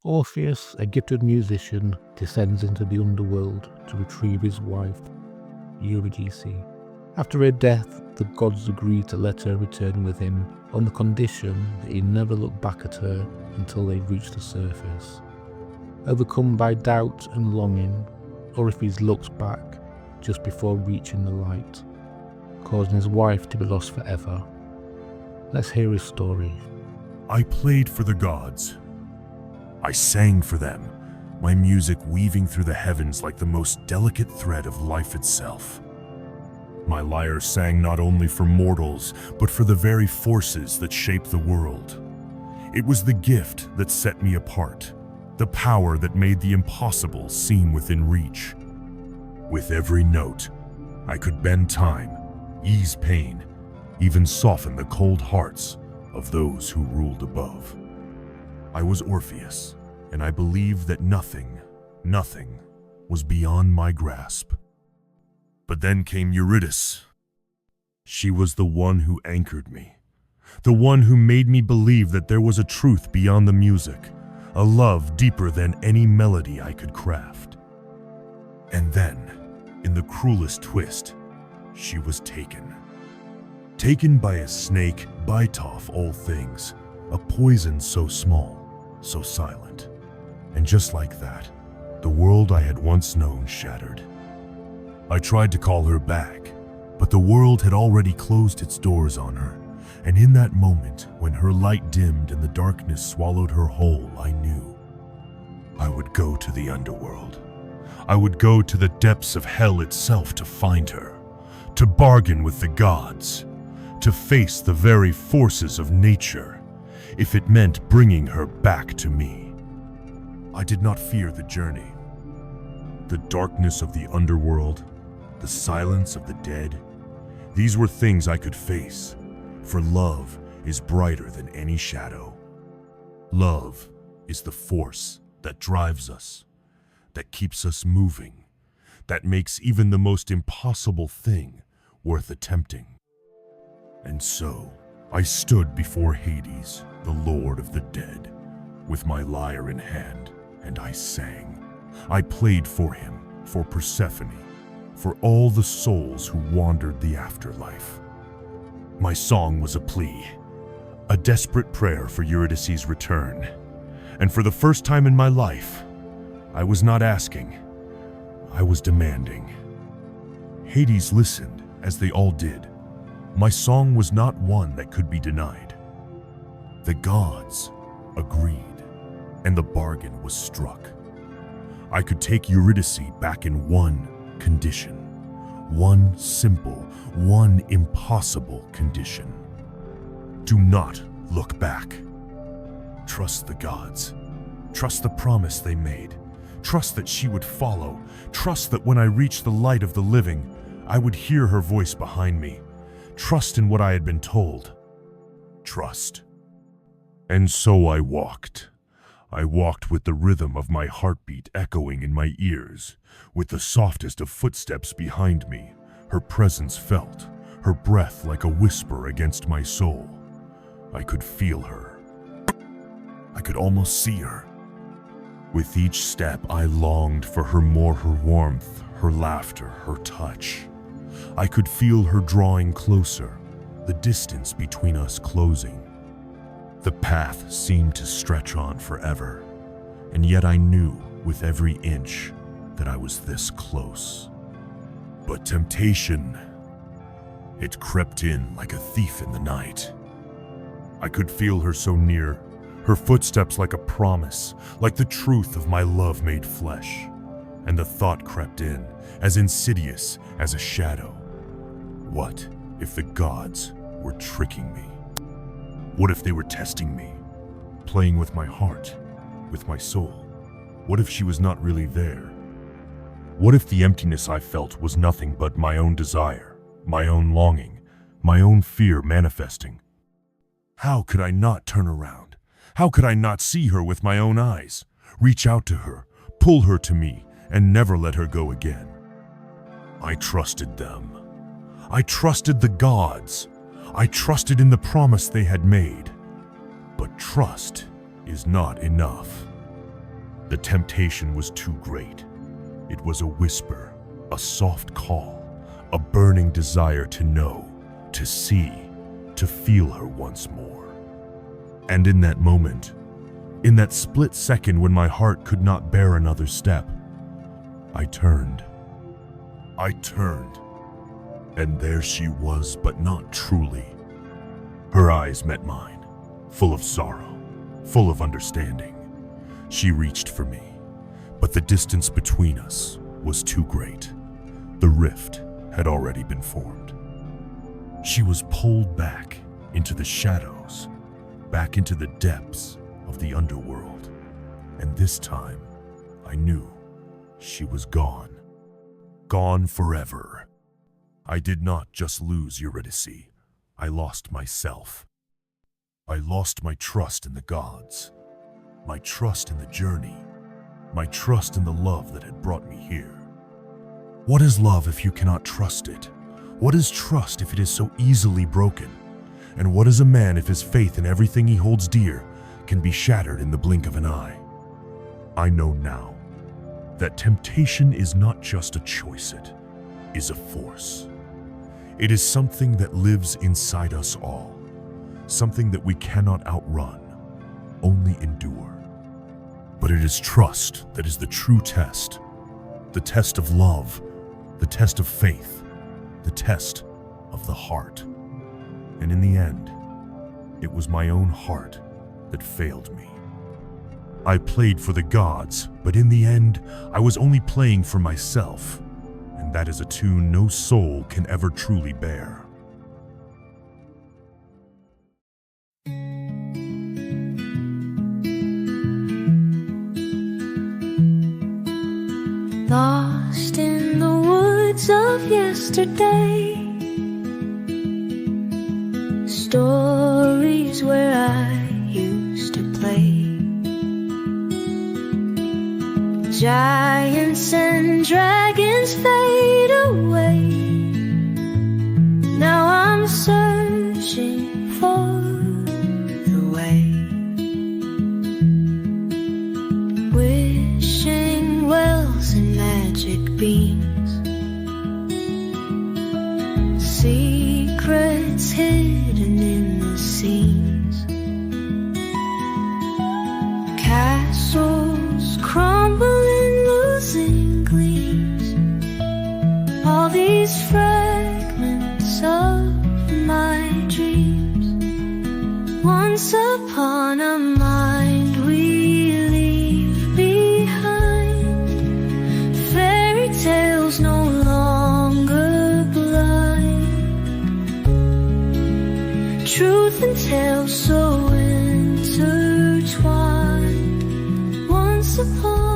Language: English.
Orpheus, a gifted musician, descends into the underworld to retrieve his wife, Eurydice. After her death, the gods agree to let her return with him on the condition that he never look back at her until they reach the surface. Overcome by doubt and longing, Orpheus looks back just before reaching the light, causing his wife to be lost forever. Let's hear his story. I played for the gods. I sang for them, my music weaving through the heavens like the most delicate thread of life itself. My lyre sang not only for mortals, but for the very forces that shape the world. It was the gift that set me apart, the power that made the impossible seem within reach. With every note, I could bend time, ease pain, even soften the cold hearts of those who ruled above. I was Orpheus, and I believed that nothing was beyond my grasp. But then came Eurydice. She was the one who anchored me, the one who made me believe that there was a truth beyond the music, a love deeper than any melody I could craft. And then, in the cruelest twist, she was taken. Taken by a snake, bite off all things, a poison so small, so silent. And just like that, the world I had once known shattered. I tried to call her back, but the world had already closed its doors on her, and in that moment, when her light dimmed and the darkness swallowed her whole, I knew I would go to the underworld. I would go to the depths of hell itself to find her, to bargain with the gods, to face the very forces of nature, if it meant bringing her back to me. I did not fear the journey. The darkness of the underworld, the silence of the dead, these were things I could face, for love is brighter than any shadow. Love is the force that drives us, that keeps us moving, that makes even the most impossible thing worth attempting. And so, I stood before Hades, the Lord of the Dead, with my lyre in hand, and I sang. I played for him, for Persephone, for all the souls who wandered the afterlife. My song was a plea, a desperate prayer for Eurydice's return. And for the first time in my life, I was not asking, I was demanding. Hades listened, as they all did. My song was not one that could be denied. The gods agreed, and the bargain was struck. I could take Eurydice back in one condition, one simple, one impossible condition. Do not look back. Trust the gods. Trust the promise they made. Trust that she would follow. Trust that when I reached the light of the living, I would hear her voice behind me. Trust in what I had been told. Trust. And so I walked. I walked with the rhythm of my heartbeat echoing in my ears, with the softest of footsteps behind me, her presence felt, her breath like a whisper against my soul. I could feel her. I could almost see her. With each step, I longed for her more, her warmth, her laughter, her touch. I could feel her drawing closer, the distance between us closing. The path seemed to stretch on forever, and yet I knew with every inch that I was this close. But temptation, it crept in like a thief in the night. I could feel her so near, her footsteps like a promise, like the truth of my love made flesh. And the thought crept in, as insidious as a shadow. What if the gods were tricking me? What if they were testing me, playing with my heart, with my soul? What if she was not really there? What if the emptiness I felt was nothing but my own desire, my own longing, my own fear manifesting? How could I not turn around? How could I not see her with my own eyes, reach out to her, pull her to me, and never let her go again? I trusted them. I trusted the gods. I trusted in the promise they had made. But trust is not enough. The temptation was too great. It was a whisper, a soft call, a burning desire to know, to see, to feel her once more. And in that moment, in that split second when my heart could not bear another step, I turned. And there she was, but not truly. Her eyes met mine, full of sorrow, full of understanding. She reached for me, but the distance between us was too great. The rift had already been formed. She was pulled back into the shadows, back into the depths of the underworld. And this time, I knew she was gone. Gone forever. I did not just lose Eurydice. I lost myself. I lost my trust in the gods, my trust in the journey, my trust in the love that had brought me here. What is love if you cannot trust it? What is trust if it is so easily broken? And what is a man if his faith in everything he holds dear can be shattered in the blink of an eye? I know now that temptation is not just a choice, it is a force. It is something that lives inside us all, something that we cannot outrun, only endure. But it is trust that is the true test, the test of love, the test of faith, the test of the heart. And in the end, it was my own heart that failed me. I played for the gods, but in the end, I was only playing for myself, and that is a tune no soul can ever truly bear. Lost in the woods of yesterday, stories where I used to play. Giants and dragons fade away. Now I'm searching for the way, wishing wells and magic beams, secrets hidden in the seams, castles crumbling, losing gleams. All these fragments of my dreams. Once upon a mind we leave behind, fairy tales no longer blind, truth and tales so intertwined. Once upon